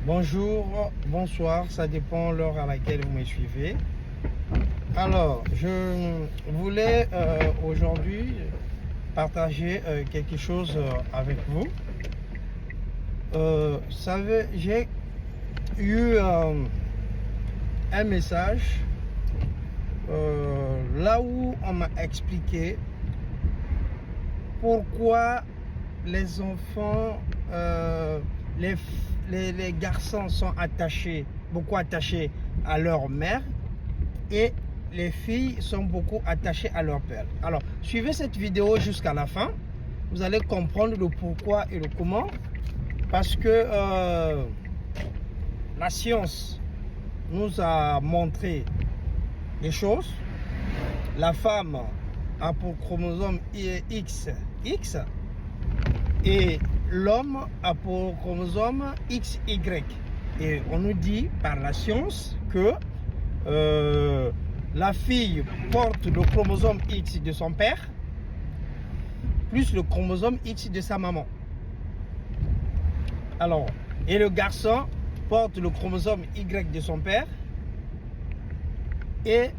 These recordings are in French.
Bonjour, bonsoir, ça dépend l'heure à laquelle vous me suivez. Alors, je voulais aujourd'hui partager quelque chose avec vous. Vous savez, j'ai eu un message là où on m'a expliqué pourquoi les enfants, les garçons sont attachés, beaucoup attachés à leur mère et les filles sont beaucoup attachées à leur père. Alors, suivez cette vidéo jusqu'à la fin. Vous allez comprendre le pourquoi et le comment. Parce que la science nous a montré des choses. La femme a pour chromosome XX et l'homme a pour chromosome XY. Et on nous dit par la science que la fille porte le chromosome X de son père plus le chromosome X de sa maman. Alors, et le garçon porte le chromosome Y de son père et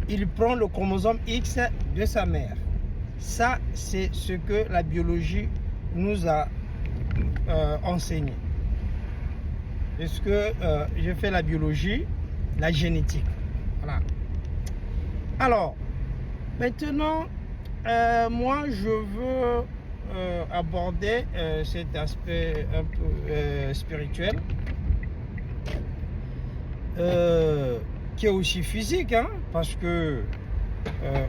il prend le chromosome X de sa mère. Ça, c'est ce que la biologie nous a enseigné. Parce que j'ai fait la biologie, la génétique. Voilà. Alors, maintenant, moi, je veux aborder cet aspect un peu spirituel, qui est aussi physique, hein, parce que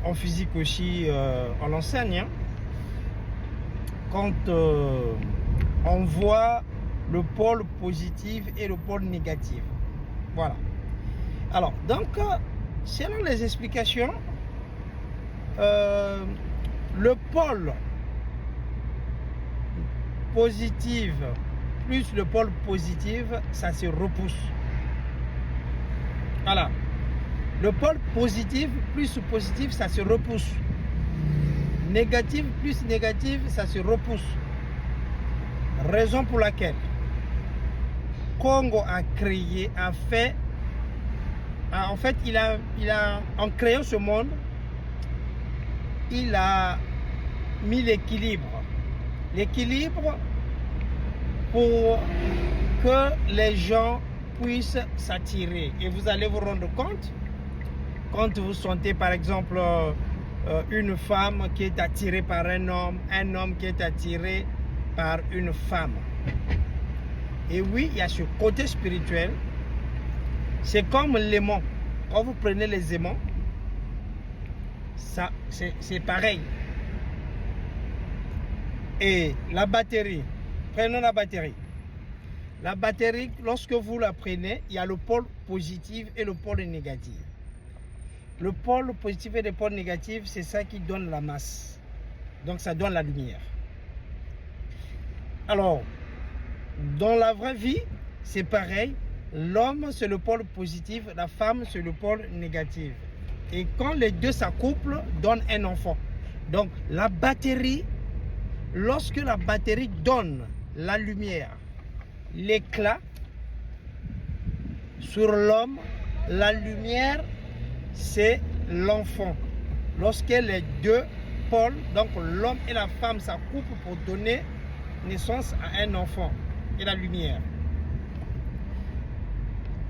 en physique aussi, on l'enseigne. Hein. Quand on voit le pôle positif et le pôle négatif. Voilà. Alors, donc, selon les explications, le pôle positif plus le pôle positif, ça se repousse. Voilà. Le pôle positif plus positif, ça se repousse. Négatif plus négatif, ça se repousse. Raison pour laquelle Congo a créé, en fait, en créant ce monde, il a mis l'équilibre. L'équilibre pour que les gens puissent s'attirer. Et vous allez vous rendre compte, quand vous sentez par exemple une femme qui est attirée par un homme qui est attiré par une femme. Et oui, il y a ce côté spirituel. C'est comme l'aimant. Quand vous prenez les aimants, ça, c'est pareil. Et la batterie, prenons la batterie. La batterie, lorsque vous la prenez, il y a le pôle positif et le pôle négatif. Le pôle positif et le pôle négatif, c'est ça qui donne la masse. Donc ça donne la lumière. Alors, dans la vraie vie, c'est pareil. L'homme, c'est le pôle positif, la femme, c'est le pôle négatif. Et quand les deux s'accouplent, donne un enfant. Donc, la batterie, lorsque la batterie donne la lumière, l'éclat sur l'homme, la lumière, c'est l'enfant. Lorsque les deux pôles, donc l'homme et la femme, s'accouplent pour donner naissance à un enfant et la lumière.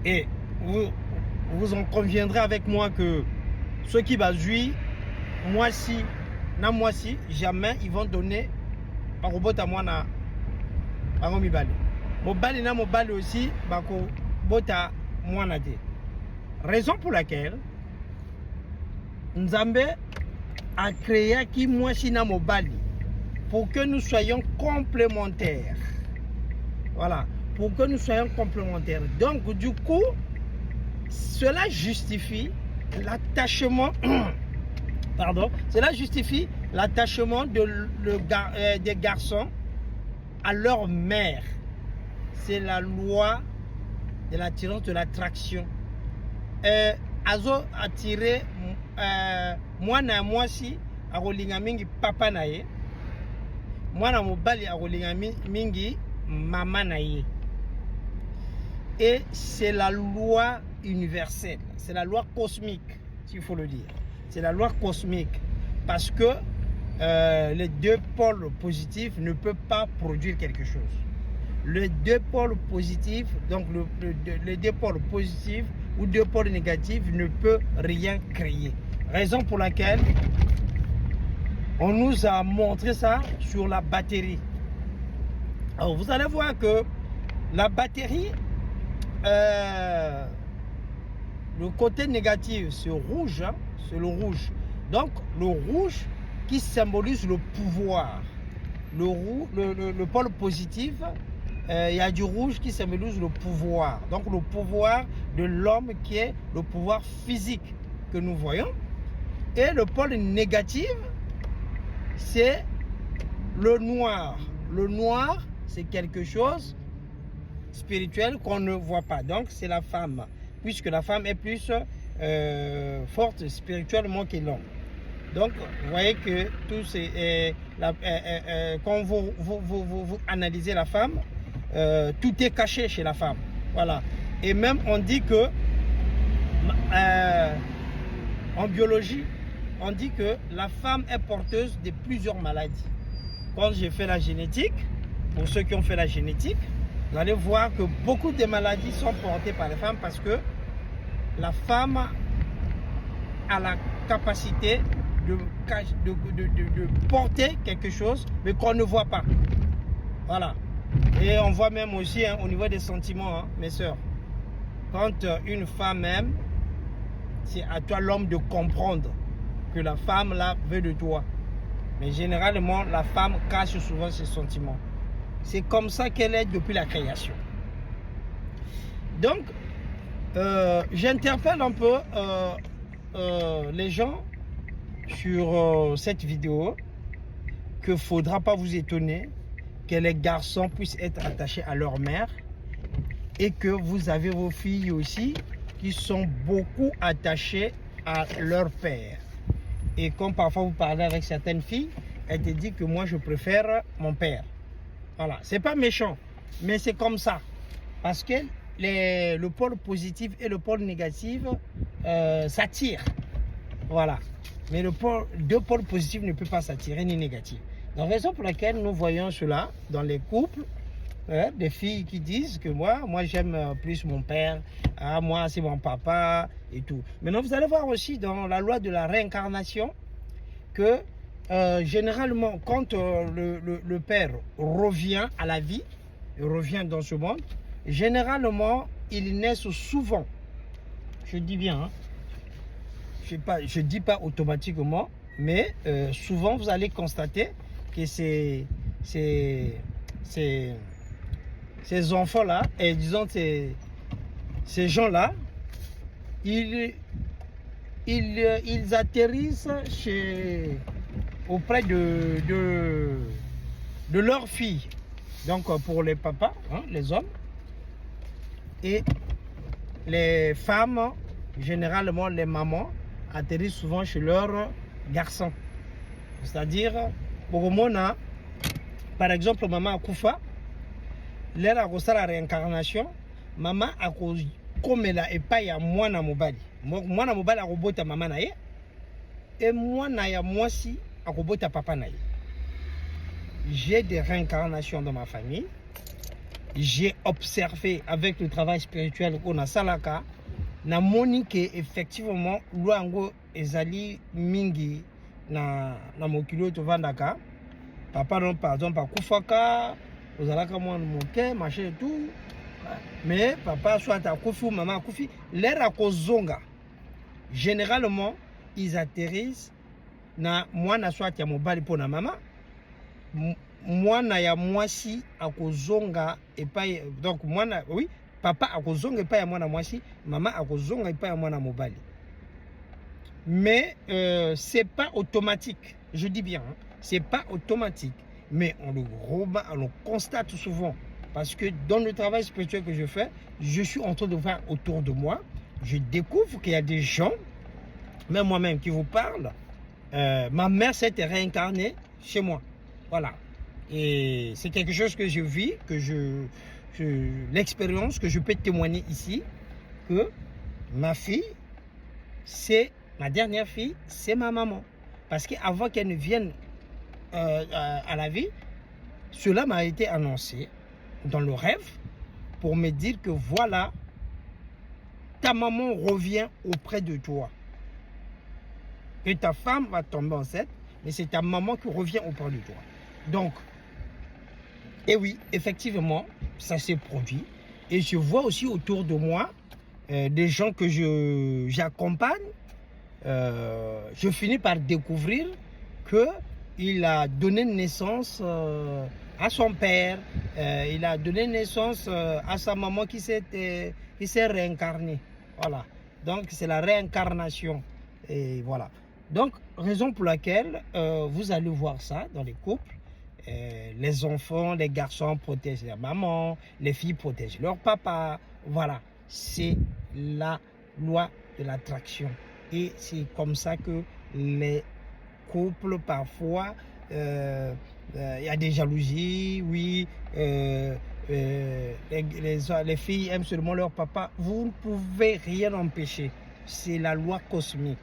Et vous en conviendrez avec moi que ceux qui bazuient, moi-ci, jamais ils vont donner un robot à moi na bango bali. Mobali na mobali aussi bako bota moi na te. Raison pour laquelle Nzambe a créé qui moi-ci na mobali pour que nous soyons complémentaires. Voilà, pour que nous soyons complémentaires. Donc, du coup, cela justifie l'attachement, cela justifie l'attachement des garçons à leur mère. C'est la loi de l'attirance, de l'attraction. Azo attiré moi na moi si akolinga mingi papa na ye. Mwana mobali akolinga mingi maman naïe. Et c'est la loi universelle, c'est la loi cosmique, s'il faut le dire. C'est la loi cosmique parce que les deux pôles positifs ne peuvent pas produire quelque chose. Les deux pôles positifs, donc les deux pôles positifs ou deux pôles négatifs ne peuvent rien créer. Raison pour laquelle on nous a montré ça sur la batterie. Alors vous allez voir que la batterie, le côté négatif c'est rouge, hein, c'est le rouge. Donc le rouge qui symbolise le pouvoir. Le pôle positif, il y a du rouge qui symbolise le pouvoir. Donc le pouvoir de l'homme qui est le pouvoir physique que nous voyons. Et le pôle négatif, c'est le noir. Le noir, c'est quelque chose spirituel qu'on ne voit pas. Donc c'est la femme, puisque la femme est plus forte spirituellement que l'homme. Donc vous voyez que tout c'est quand vous analysez la femme, tout est caché chez la femme. Voilà. Et même on dit que en biologie, on dit que la femme est porteuse de plusieurs maladies. Quand j'ai fait la génétique, pour ceux qui ont fait la génétique, vous allez voir que beaucoup de maladies sont portées par les femmes parce que la femme a la capacité de porter quelque chose, mais qu'on ne voit pas. Voilà. Et on voit même aussi hein, au niveau des sentiments, hein, mes soeurs. Quand une femme aime, c'est à toi l'homme de comprendre que la femme là veut de toi. Mais généralement, la femme cache souvent ses sentiments. C'est comme ça qu'elle est depuis la création. Donc, j'interpelle un peu les gens sur cette vidéo, que il ne faudra pas vous étonner que les garçons puissent être attachés à leur mère et que vous avez vos filles aussi qui sont beaucoup attachées à leur père. Et comme parfois vous parlez avec certaines filles, elles te disent que moi je préfère mon père. Voilà, c'est pas méchant, mais c'est comme ça. Parce que le pôle positif et le pôle négatif s'attirent. Voilà. Mais deux pôles positifs ne peuvent pas s'attirer ni négatifs. La raison pour laquelle nous voyons cela dans les couples, des filles qui disent que moi j'aime plus mon père, moi c'est mon papa et tout. Maintenant vous allez voir aussi dans la loi de la réincarnation que généralement quand le père revient à la vie, il revient dans ce monde, généralement ils naissent souvent, je dis bien, hein, je dis pas automatiquement, mais souvent vous allez constater que ces enfants-là, et disons ces gens-là, ils atterrissent auprès de leurs filles. Donc pour les papas, hein, les hommes, et les femmes, généralement les mamans, atterrissent souvent chez leurs garçons. C'est-à-dire, pour moi, par exemple, maman Akoufa, l'air à la réincarnation, maman a comme la epai ya mwana mobali. Mwana mobali a robota maman na ye, et mwana ya mwasi a robota papa na ye. J'ai des réincarnations dans ma famille. J'ai observé avec le travail spirituel qu'on a salaka. Na moni que effectivement luango ezali mingi na mokilo tovandaka. Papa non par exemple akufaka, ozalaka mwana moke, machin et tout. Mais papa soit akufi ou maman akufi, l'air à kozonga. Généralement, ils atterrissent na mwana soit ya mobali pour na maman. Mwana ya mwasi akozonga epai, donc mwana oui, papa akozonga epai ya mwana mwasi, maman akozonga epai ya mwana mobali. Mais c'est pas automatique, je dis bien, hein, c'est pas automatique, mais on le constate souvent parce que dans le travail spirituel que je fais, je suis en train de voir autour de moi, je découvre qu'il y a des gens, même moi-même qui vous parle, ma mère s'est réincarnée chez moi. Voilà. Et c'est quelque chose que je vis, que l'expérience que je peux témoigner ici, que ma fille, ma dernière fille, c'est ma maman. Parce qu'avant qu'elle ne vienne à la vie, cela m'a été annoncé dans le rêve pour me dire que voilà, ta maman revient auprès de toi. Que ta femme va tomber enceinte, mais c'est ta maman qui revient auprès de toi. Donc, et oui, effectivement, ça s'est produit. Et je vois aussi autour de moi des gens que j'accompagne. Je finis par découvrir qu'il a donné naissance à son père. Il a donné naissance à sa maman qui s'est réincarnée. Voilà. Donc, c'est la réincarnation. Et voilà. Donc, raison pour laquelle vous allez voir ça dans les couples. Les enfants, les garçons protègent leur maman, les filles protègent leur papa. Voilà, c'est la loi de l'attraction. Et c'est comme ça que les couples, parfois, il y a des jalousies, oui, les filles aiment seulement leur papa. Vous ne pouvez rien empêcher. C'est la loi cosmique.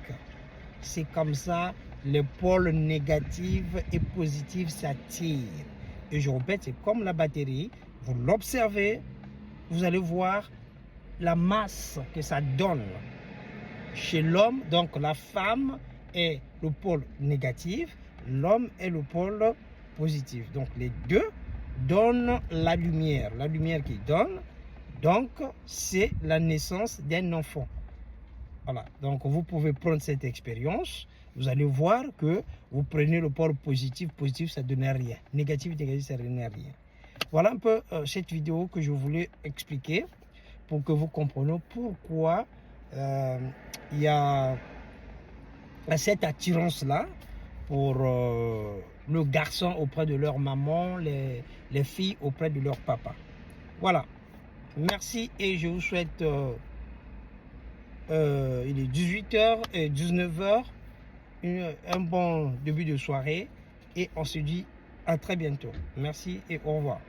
C'est comme ça, les pôles négatifs et positifs s'attirent. Et je répète, c'est comme la batterie. Vous l'observez, vous allez voir la masse que ça donne chez l'homme. Donc la femme est le pôle négatif, l'homme est le pôle positif. Donc les deux donnent la lumière qui donne. Donc c'est la naissance d'un enfant. Voilà, donc vous pouvez prendre cette expérience, vous allez voir que vous prenez le pôle positif, ça ne donne rien. Négatif, ça ne donne rien. Voilà un peu cette vidéo que je voulais expliquer pour que vous compreniez pourquoi il y a cette attirance-là pour le garçon auprès de leur maman, les filles auprès de leur papa. Voilà, merci et je vous souhaite... il est 18h et 19h, un bon début de soirée et on se dit à très bientôt. Merci et au revoir.